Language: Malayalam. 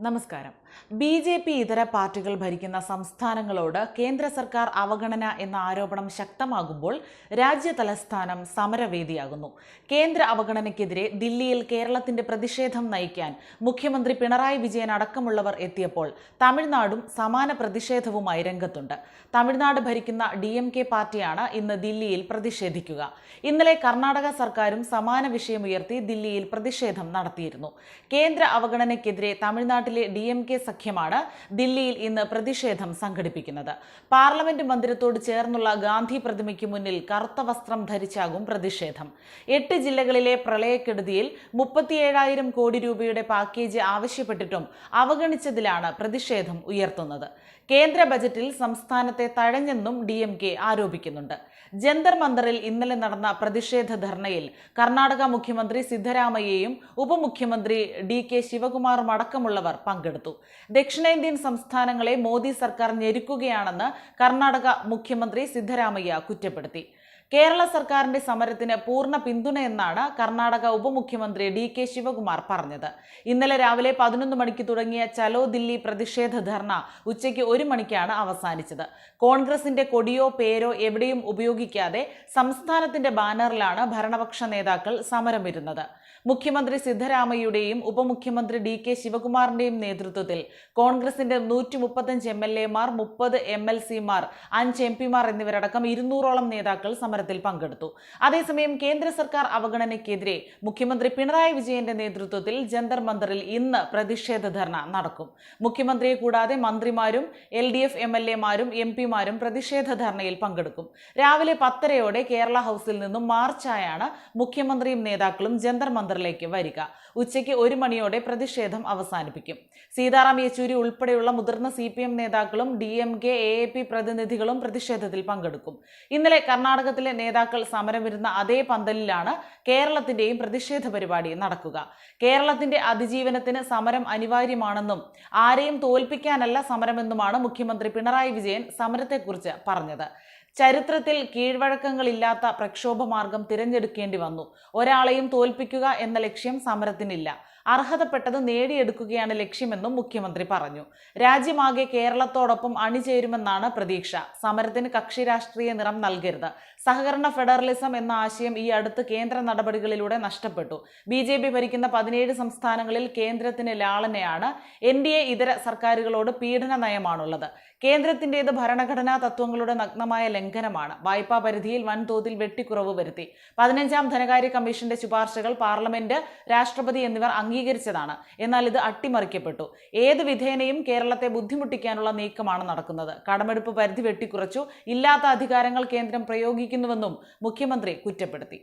നമസ്കാരം. ബി.ജെ.പി. ഇതര പാർട്ടികൾ ഭരിക്കുന്ന സംസ്ഥാനങ്ങളോട് കേന്ദ്ര സർക്കാർ അവഗണന എന്ന ആരോപണം ശക്തമാകുമ്പോൾ രാജ്യ തലസ്ഥാനം സമരവേദിയാകുന്നു. കേന്ദ്ര അവഗണനയ്ക്കെതിരെ ദില്ലിയിൽ കേരളത്തിന്റെ പ്രതിഷേധം നയിക്കാൻ മുഖ്യമന്ത്രി പിണറായി വിജയൻ അടക്കമുള്ളവർ എത്തിയപ്പോൾ തമിഴ്നാടും സമാന പ്രതിഷേധവുമായി രംഗത്തുണ്ട്. തമിഴ്നാട് ഭരിക്കുന്ന DMK പാർട്ടിയാണ് ഇന്ന് ദില്ലിയിൽ പ്രതിഷേധിക്കുക. ഇന്നലെ കർണാടക സർക്കാരും സമാന വിഷയമുയർത്തി ദില്ലിയിൽ പ്രതിഷേധം നടത്തിയിരുന്നു. കേന്ദ്ര അവഗണനയ്ക്കെതിരെ തമിഴ്നാട്ടിലെ DMK സഖ്യമാണ് ദില്ലിയിൽ ഇന്ന് പ്രതിഷേധം സംഘടിപ്പിക്കുന്നത്. പാർലമെന്റ് മന്ദിരത്തോട് ചേർന്നുള്ള ഗാന്ധി പ്രതിമയ്ക്ക് മുന്നിൽ കറുത്ത വസ്ത്രം ധരിച്ചാകും പ്രതിഷേധം. 8 ജില്ലകളിലെ പ്രളയക്കെടുതിയിൽ 37,000 കോടി രൂപയുടെ പാക്കേജ് ആവശ്യപ്പെട്ടിട്ടും അവഗണിച്ചതിലാണ് പ്രതിഷേധം ഉയർത്തുന്നത്. കേന്ദ്ര ബജറ്റിൽ സംസ്ഥാനത്തെ തഴഞ്ഞെന്നും DMK ആരോപിക്കുന്നുണ്ട്. ജന്തർ മന്ദറിൽ ഇന്നലെ നടന്ന പ്രതിഷേധ ധർണയിൽ കർണാടക മുഖ്യമന്ത്രി സിദ്ധരാമയ്യയും ഉപമുഖ്യമന്ത്രി DK ശിവകുമാറും അടക്കമുള്ളവർ പങ്കെടുത്തു. ദക്ഷിണേന്ത്യൻ സംസ്ഥാനങ്ങളെ മോദി സർക്കാർ ഞെരുക്കുകയാണെന്ന് കർണാടക മുഖ്യമന്ത്രി സിദ്ധരാമയ്യ കുറ്റപ്പെടുത്തി. കേരള സർക്കാരിന്റെ സമരത്തിന് പൂർണ്ണ പിന്തുണയെന്നാണ് കർണാടക ഉപമുഖ്യമന്ത്രി DK ശിവകുമാർ പറഞ്ഞത്. ഇന്നലെ രാവിലെ 11 മണിക്ക് തുടങ്ങിയ ചലോ ദില്ലി പ്രതിഷേധ ധർണ ഉച്ചയ്ക്ക് 1 മണിക്കാണ് അവസാനിച്ചത്. കോൺഗ്രസിന്റെ കൊടിയോ പേരോ എവിടെയും ഉപയോഗിക്കാതെ സംസ്ഥാനത്തിന്റെ ബാനറിലാണ് ഭരണപക്ഷ നേതാക്കൾ സമരമിരുന്നത്. മുഖ്യമന്ത്രി സിദ്ധരാമയ്യയുടെയും ഉപമുഖ്യമന്ത്രി DK ശിവകുമാറിന്റെയും നേതൃത്വത്തിൽ കോൺഗ്രസിന്റെ 135 MLA-മാർ, 30 MLC-മാർ, 5 MP-മാർ എന്നിവരടക്കം 200ഓളം നേതാക്കൾ സമരത്തിൽ പങ്കെടുത്തു. അതേസമയം കേന്ദ്ര സർക്കാർ അവഗണനയ്ക്കെതിരെ മുഖ്യമന്ത്രി പിണറായി വിജയന്റെ നേതൃത്വത്തിൽ ജന്തർ മന്ദറിൽ ഇന്ന് പ്രതിഷേധ ധർണ നടക്കും. മുഖ്യമന്ത്രിയെ കൂടാതെ മന്ത്രിമാരും LDF MLA-മാരും MP-മാരും പ്രതിഷേധ ധർണയിൽ പങ്കെടുക്കും. രാവിലെ 10:30-ഓടെ കേരള ഹൗസിൽ നിന്നും മാർച്ചായാണ് മുഖ്യമന്ത്രിയും നേതാക്കളും ജന്തർ മന്ദറിലേക്ക് വരിക. ഉച്ചയ്ക്ക് 1 മണിയോടെ പ്രതിഷേധം അവസാനിപ്പിക്കും. സീതാറാം യെച്ചൂരി ഉൾപ്പെടെയുള്ള മുതിർന്ന CPM നേതാക്കളും DMK AAP പ്രതിനിധികളും പ്രതിഷേധത്തിൽ പങ്കെടുക്കും. ഇന്നലെ കർണാടകത്തിലെ നേതാക്കൾ സമരമിരുന്ന അതേ പന്തലിലാണ് കേരളത്തിന്റെയും പ്രതിഷേധ പരിപാടി നടക്കുക. കേരളത്തിന്റെ അതിജീവനത്തിന് സമരം അനിവാര്യമാണെന്നും ആരെയും തോൽപ്പിക്കാനല്ല സമരമെന്നുമാണ് മുഖ്യമന്ത്രി പിണറായി വിജയൻ സമരത്തെക്കുറിച്ച് പറഞ്ഞത്. ചരിത്രത്തിൽ കീഴ്വഴക്കങ്ങളില്ലാത്ത പ്രക്ഷോഭമാർഗം തിരഞ്ഞെടുക്കേണ്ടി വന്നു. ഒരാളെയും തോൽപ്പിക്കുക എന്ന ലക്ഷ്യം സമരത്തിനില്ല. അർഹതപ്പെട്ടത് നേടിയെടുക്കുകയാണ് ലക്ഷ്യമെന്നും മുഖ്യമന്ത്രി പറഞ്ഞു. രാജ്യമാകെ കേരളത്തോടൊപ്പം അണിചേരുമെന്നാണ് പ്രതീക്ഷ. സമരത്തിന് കക്ഷി രാഷ്ട്രീയ നിറം നൽകരുത്. സഹകരണ ഫെഡറലിസം എന്ന ആശയം ഈ അടുത്ത് കേന്ദ്ര നടപടികളിലൂടെ നഷ്ടപ്പെട്ടു. BJP ഭരിക്കുന്ന 17 സംസ്ഥാനങ്ങളിൽ കേന്ദ്രത്തിന് ലാളനയാണ്. NDA ഇതര സർക്കാരുകളോട് പീഡന നയമാണുള്ളത്. കേന്ദ്രത്തിൻ്റേത് ഭരണഘടനാ തത്വങ്ങളുടെ നഗ്നമായ ലംഘനമാണ്. വായ്പാ പരിധിയിൽ വൻതോതിൽ വെട്ടിക്കുറവ് വരുത്തി. 15ാം ധനകാര്യ കമ്മീഷന്റെ ശുപാർശകൾ പാർലമെന്റ്, രാഷ്ട്രപതി എന്നിവർ അംഗീകരിച്ചതാണ്. എന്നാൽ ഇത് അട്ടിമറിക്കപ്പെട്ടു. ഏത് വിധേനയും കേരളത്തെ ബുദ്ധിമുട്ടിക്കാനുള്ള നീക്കമാണ് നടക്കുന്നത്. കടമെടുപ്പ് പരിധി വെട്ടിക്കുറച്ചു. ഇല്ലാത്ത അധികാരങ്ങൾ കേന്ദ്രം പ്രയോഗിക്കുന്നുവെന്നും മുഖ്യമന്ത്രി കുറ്റപ്പെടുത്തി.